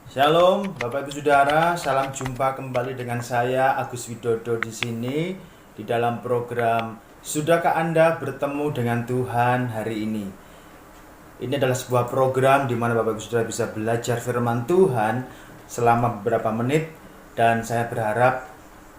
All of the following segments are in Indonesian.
Shalom, Bapak Ibu Saudara, salam jumpa kembali dengan saya Agus Widodo di sini di dalam program Sudahkah Anda bertemu dengan Tuhan hari ini? Ini adalah sebuah program di mana Bapak Ibu Saudara bisa belajar firman Tuhan selama beberapa menit dan saya berharap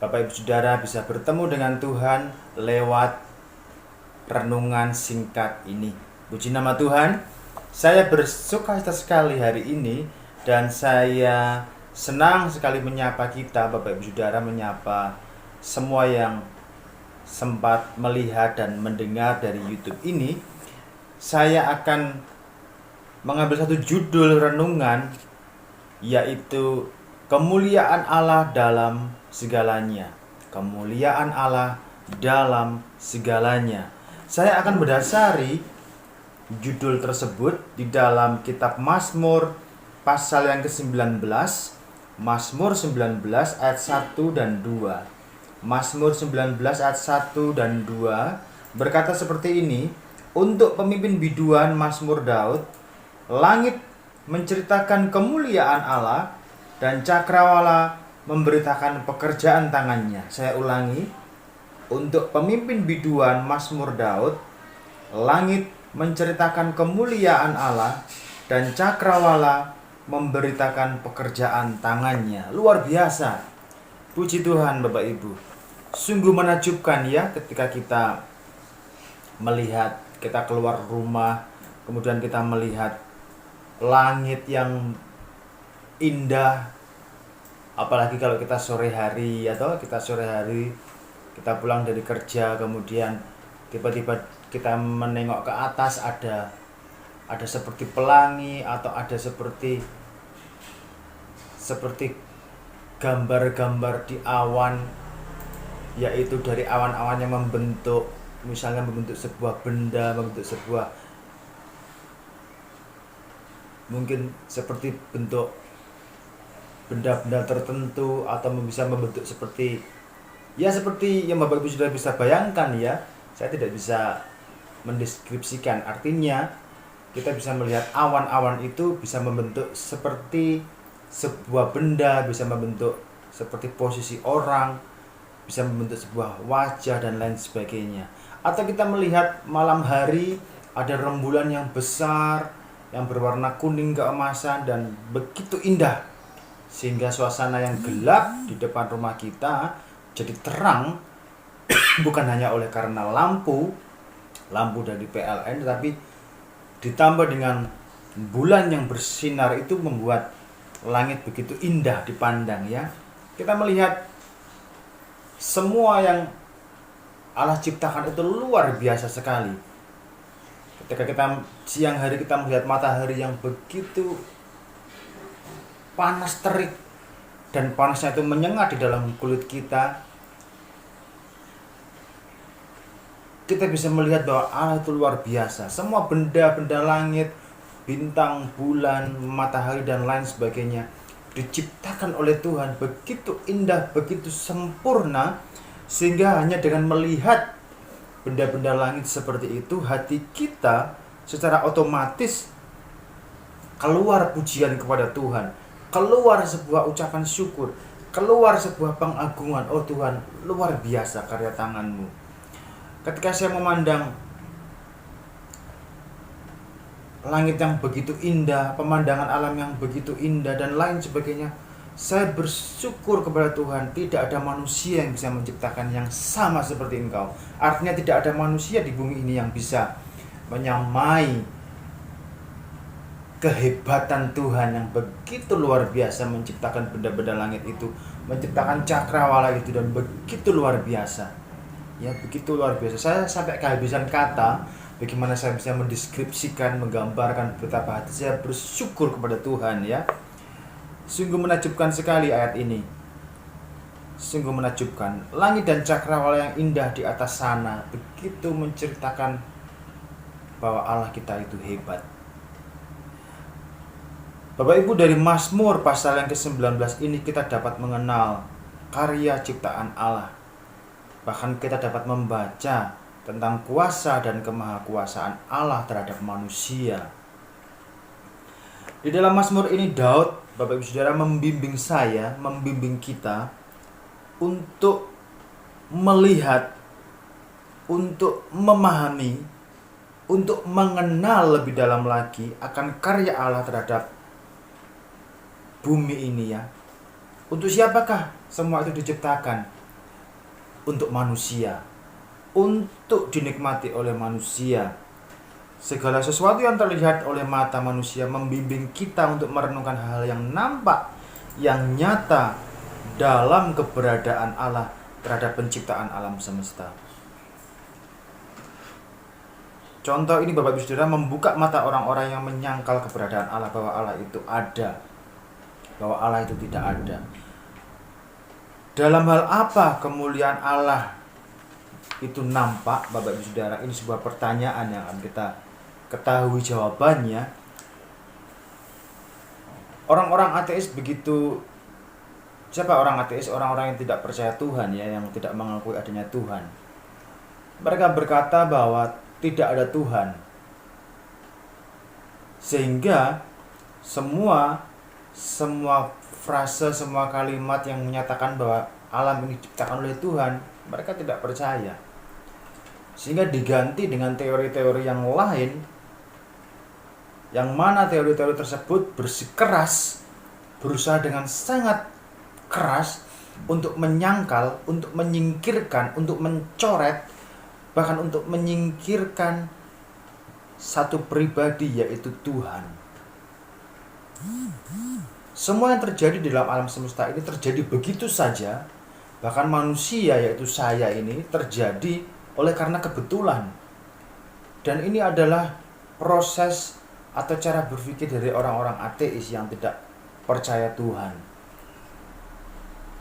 Bapak Ibu Saudara bisa bertemu dengan Tuhan lewat renungan singkat ini. Puji nama Tuhan. Saya bersukacita sekali hari ini dan saya senang sekali menyapa kita, Bapak Ibu Saudara, menyapa semua yang sempat melihat dan mendengar dari YouTube ini. Saya akan mengambil satu judul renungan, yaitu kemuliaan Allah dalam segalanya. Kemuliaan Allah dalam segalanya. Saya akan berdasari judul tersebut di dalam kitab Mazmur pasal yang ke-19, Mazmur 19 ayat 1 dan 2. Mazmur 19 ayat 1 dan 2 berkata seperti ini, untuk pemimpin biduan Mazmur Daud, langit menceritakan kemuliaan Allah dan cakrawala memberitakan pekerjaan tangannya. Saya ulangi, untuk pemimpin biduan Mazmur Daud, langit menceritakan kemuliaan Allah dan cakrawala memberitakan pekerjaan tangannya. Luar biasa. Puji Tuhan Bapak Ibu. Sungguh menakjubkan ya ketika kita melihat, kita keluar rumah, kemudian kita melihat langit yang indah. Apalagi kalau kita sore hari atau kita pulang dari kerja, kemudian tiba-tiba kita menengok ke atas, ada seperti pelangi atau ada seperti gambar-gambar di awan, yaitu dari awan-awan yang membentuk, misalnya membentuk sebuah benda, membentuk sebuah, mungkin seperti bentuk benda-benda tertentu, atau bisa membentuk seperti yang Bapak Ibu sudah bisa bayangkan ya. Saya tidak bisa mendeskripsikan, artinya kita bisa melihat awan-awan itu bisa membentuk seperti sebuah benda, bisa membentuk seperti posisi orang, bisa membentuk sebuah wajah dan lain sebagainya. Atau kita melihat malam hari ada rembulan yang besar yang berwarna kuning keemasan dan begitu indah, sehingga suasana yang gelap di depan rumah kita jadi terang bukan hanya oleh karena lampu dari PLN, tetapi ditambah dengan bulan yang bersinar, itu membuat langit begitu indah dipandang ya. Kita melihat semua yang Allah ciptakan itu luar biasa sekali. Ketika kita siang hari kita melihat matahari yang begitu panas terik dan panasnya itu menyengat di dalam kulit kita, kita bisa melihat bahwa Allah itu luar biasa. Semua benda-benda langit, bintang, bulan, matahari dan lain sebagainya diciptakan oleh Tuhan begitu indah, begitu sempurna, sehingga hanya dengan melihat benda-benda langit seperti itu, hati kita secara otomatis keluar pujian kepada Tuhan, keluar sebuah ucapan syukur, keluar sebuah pengagungan. Oh Tuhan, luar biasa karya tangan-Mu. Ketika saya memandang langit yang begitu indah, pemandangan alam yang begitu indah dan lain sebagainya, saya bersyukur kepada Tuhan, tidak ada manusia yang bisa menciptakan yang sama seperti Engkau. Artinya tidak ada manusia di bumi ini yang bisa menyamai kehebatan Tuhan yang begitu luar biasa menciptakan benda-benda langit itu, menciptakan cakrawala itu, dan begitu luar biasa. Ya, begitu luar biasa. Saya sampai kehabisan kata bagaimana saya bisa mendeskripsikan, menggambarkan betapa hati saya bersyukur kepada Tuhan ya. Sungguh menakjubkan sekali ayat ini. Sungguh menakjubkan. Langit dan cakrawala yang indah di atas sana begitu menceritakan bahwa Allah kita itu hebat. Bapak Ibu, dari Mazmur pasal yang ke-19 ini kita dapat mengenal karya ciptaan Allah. Bahkan kita dapat membaca tentang kuasa dan kemahakuasaan Allah terhadap manusia. Di dalam Mazmur ini Daud, Bapak Ibu Saudara, membimbing saya, membimbing kita untuk melihat, untuk memahami, untuk mengenal lebih dalam lagi akan karya Allah terhadap bumi ini ya. Untuk siapakah semua itu diciptakan? Untuk manusia, untuk dinikmati oleh manusia. Segala sesuatu yang terlihat oleh mata manusia membimbing kita untuk merenungkan hal yang nampak, yang nyata dalam keberadaan Allah terhadap penciptaan alam semesta. Contoh ini Bapak Ibu Saudara membuka mata orang-orang yang menyangkal keberadaan Allah, bahwa Allah itu ada, bahwa Allah itu tidak ada. Dalam hal apa kemuliaan Allah itu nampak, Bapak Ibu Saudara? Ini sebuah pertanyaan yang akan kita ketahui jawabannya. Orang-orang ateis begitu. Siapa orang ateis? Orang-orang yang tidak percaya Tuhan ya, yang tidak mengakui adanya Tuhan. Mereka berkata bahwa tidak ada Tuhan. Sehingga semua frase, semua kalimat yang menyatakan bahwa alam ini diciptakan oleh Tuhan, mereka tidak percaya. Sehingga diganti dengan teori-teori yang lain, yang mana teori-teori tersebut bersikeras, berusaha dengan sangat keras untuk menyangkal, untuk menyingkirkan, untuk mencoret, bahkan untuk menyingkirkan satu pribadi, yaitu Tuhan. Semua yang terjadi di dalam alam semesta ini terjadi begitu saja. Bahkan manusia, yaitu saya ini, terjadi oleh karena kebetulan. Dan ini adalah proses atau cara berpikir dari orang-orang ateis yang tidak percaya Tuhan.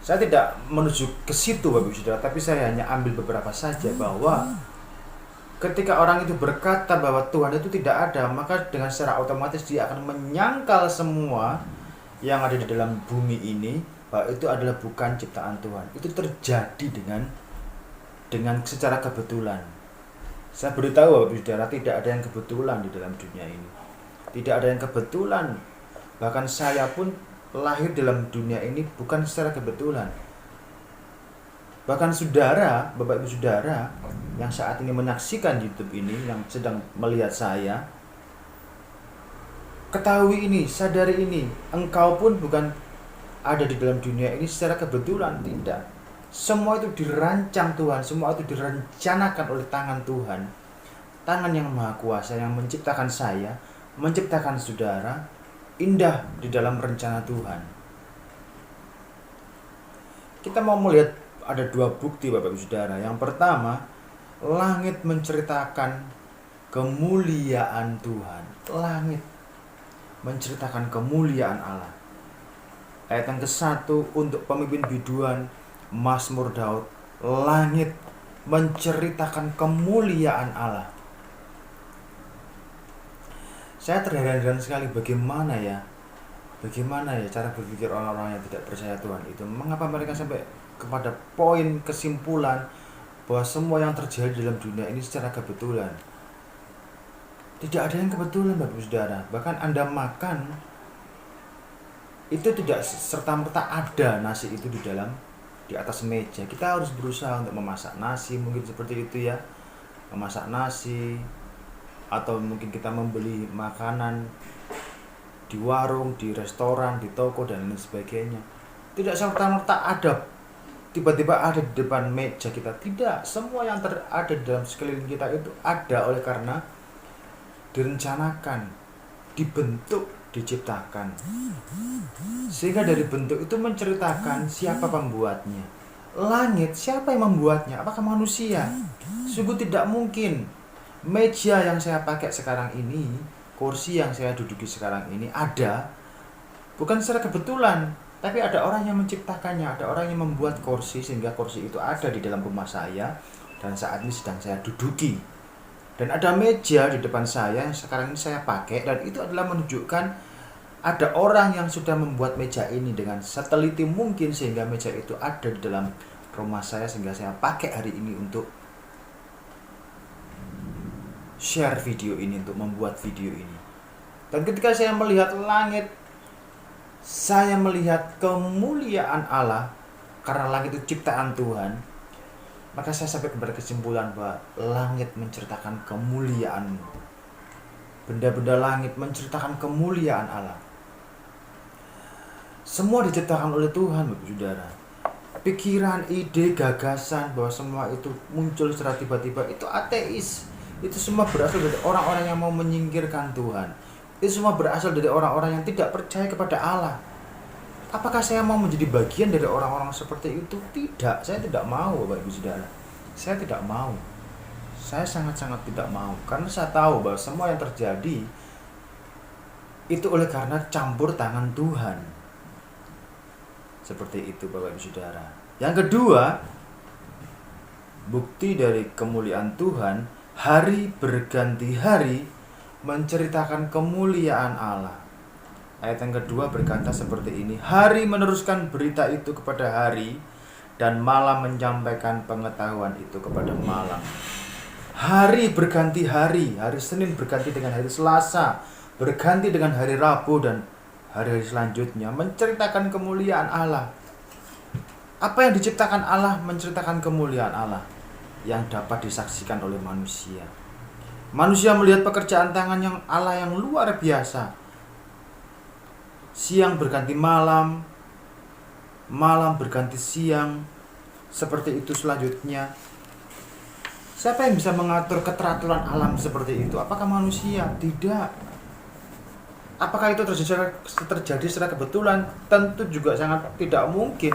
Saya tidak menuju ke situ Bapak Ibu Saudara, tapi saya hanya ambil beberapa saja, bahwa ketika orang itu berkata bahwa Tuhan itu tidak ada, maka dengan secara otomatis dia akan menyangkal semua yang ada di dalam bumi ini, bahwa itu adalah bukan ciptaan Tuhan. Itu terjadi dengan secara kebetulan. Saya beritahu Bapak Ibu Saudara, tidak ada yang kebetulan di dalam dunia ini. Tidak ada yang kebetulan. Bahkan saya pun lahir dalam dunia ini bukan secara kebetulan. Bahkan saudara, Bapak Ibu Saudara yang saat ini menyaksikan YouTube ini, yang sedang melihat saya, ketahui ini, sadari ini, engkau pun bukan ada di dalam dunia ini secara kebetulan, tidak. Semua itu dirancang Tuhan, semua itu direncanakan oleh tangan Tuhan. Tangan yang maha kuasa yang menciptakan saya, menciptakan saudara, indah di dalam rencana Tuhan. Kita mau melihat ada dua bukti Bapak Ibu Saudara. Yang pertama, langit menceritakan kemuliaan Tuhan. Langit menceritakan kemuliaan Allah. Ayat yang ke-1 untuk pemimpin biduan Mazmur Daud, langit menceritakan kemuliaan Allah. Saya terheran-heran sekali bagaimana ya cara berpikir orang-orang yang tidak percaya Tuhan itu. Mengapa mereka sampai kepada poin kesimpulan bahwa semua yang terjadi dalam dunia ini secara kebetulan? Tidak ada yang kebetulan Bapak Saudara. Bahkan Anda makan itu tidak serta-merta ada nasi itu di atas meja. Kita harus berusaha untuk memasak nasi, mungkin seperti itu ya. Memasak nasi, atau mungkin kita membeli makanan di warung, di restoran, di toko dan lain sebagainya. Tidak serta-merta ada, tiba-tiba ada di depan meja kita. Tidak, semua yang ada di dalam sekeliling kita itu ada oleh karena direncanakan, dibentuk, diciptakan. Sehingga dari bentuk itu menceritakan siapa pembuatnya. Langit, siapa yang membuatnya? Apakah manusia? Sungguh tidak mungkin. Meja yang saya pakai sekarang ini, kursi yang saya duduki sekarang ini ada bukan secara kebetulan, tapi ada orang yang menciptakannya, ada orang yang membuat kursi sehingga kursi itu ada di dalam rumah saya dan saat ini sedang saya duduki. Dan ada meja di depan saya yang sekarang ini saya pakai, dan itu adalah menunjukkan ada orang yang sudah membuat meja ini dengan seteliti mungkin sehingga meja itu ada di dalam rumah saya sehingga saya pakai hari ini untuk share video ini, untuk membuat video ini. Dan ketika saya melihat langit, saya melihat kemuliaan Allah, karena langit itu ciptaan Tuhan, maka saya sampai kepada kesimpulan bahwa langit menceritakan kemuliaan-Mu. Benda-benda langit menceritakan kemuliaan Allah. Semua diciptakan oleh Tuhan, Bapak Saudara. Pikiran, ide, gagasan bahwa semua itu muncul secara tiba-tiba, itu ateis. Itu semua berasal dari orang-orang yang mau menyingkirkan Tuhan. Itu semua berasal dari orang-orang yang tidak percaya kepada Allah. Apakah saya mau menjadi bagian dari orang-orang seperti itu? Tidak, saya tidak mau, Bapak Ibu Saudara. Saya tidak mau. Saya sangat-sangat tidak mau. Karena saya tahu bahwa semua yang terjadi itu oleh karena campur tangan Tuhan. Seperti itu, Bapak Ibu Saudara. Yang kedua, bukti dari kemuliaan Tuhan, hari berganti hari menceritakan kemuliaan Allah. Ayat yang kedua berkata seperti ini, hari meneruskan berita itu kepada hari, dan malam menyampaikan pengetahuan itu kepada malam. Hari berganti hari, hari Senin berganti dengan hari Selasa, berganti dengan hari Rabu, dan hari-hari selanjutnya menceritakan kemuliaan Allah. Apa yang diciptakan Allah menceritakan kemuliaan Allah yang dapat disaksikan oleh manusia. Manusia melihat pekerjaan tangan yang Allah yang luar biasa. Siang berganti malam, malam berganti siang, seperti itu selanjutnya. Siapa yang bisa mengatur keteraturan alam seperti itu? Apakah manusia? Tidak. Apakah itu terjadi secara kebetulan? Tentu juga sangat tidak mungkin.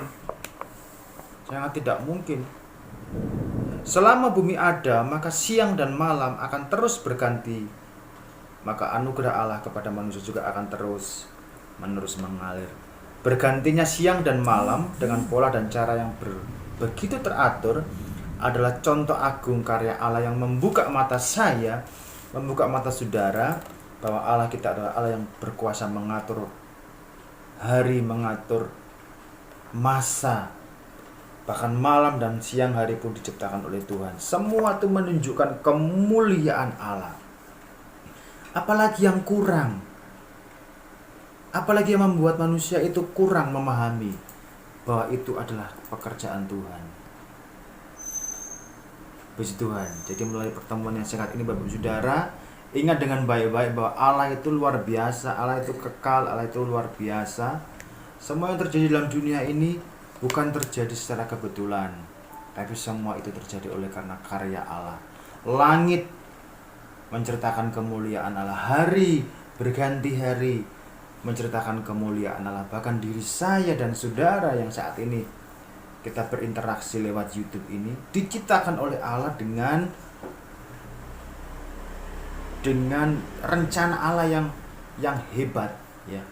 Sangat tidak mungkin. Selama bumi ada, maka siang dan malam akan terus berganti. Maka anugerah Allah kepada manusia juga akan terus menerus mengalir. Bergantinya siang dan malam dengan pola dan cara yang begitu teratur adalah contoh agung karya Allah yang membuka mata saya, membuka mata saudara, bahwa Allah kita adalah Allah yang berkuasa mengatur hari, mengatur masa, bahkan malam dan siang hari pun diciptakan oleh Tuhan. Semua itu menunjukkan kemuliaan Allah. Apalagi yang kurang? Apalagi yang membuat manusia itu kurang memahami bahwa itu adalah pekerjaan Tuhan. Puji Tuhan. Jadi melalui pertemuan yang singkat ini, Bapak Saudara, ingat dengan baik-baik bahwa Allah itu luar biasa, Allah itu kekal, Allah itu luar biasa. Semua yang terjadi dalam dunia ini bukan terjadi secara kebetulan, tapi semua itu terjadi oleh karena karya Allah. Langit menceritakan kemuliaan Allah, hari berganti hari menceritakan kemuliaan Allah. Bahkan diri saya dan saudara yang saat ini kita berinteraksi lewat YouTube ini diciptakan oleh Allah dengan rencana Allah yang hebat, ya.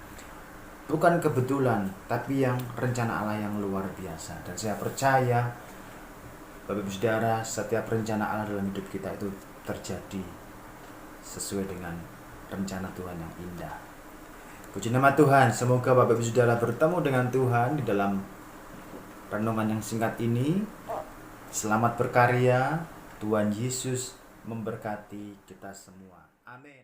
Bukan kebetulan, tapi yang rencana Allah yang luar biasa. Dan saya percaya, Bapak Ibu Saudara, setiap rencana Allah dalam hidup kita itu terjadi sesuai dengan rencana Tuhan yang indah. Puji nama Tuhan. Semoga Bapak Ibu Saudara bertemu dengan Tuhan di dalam renungan yang singkat ini. Selamat berkarya. Tuhan Yesus memberkati kita semua. Amin.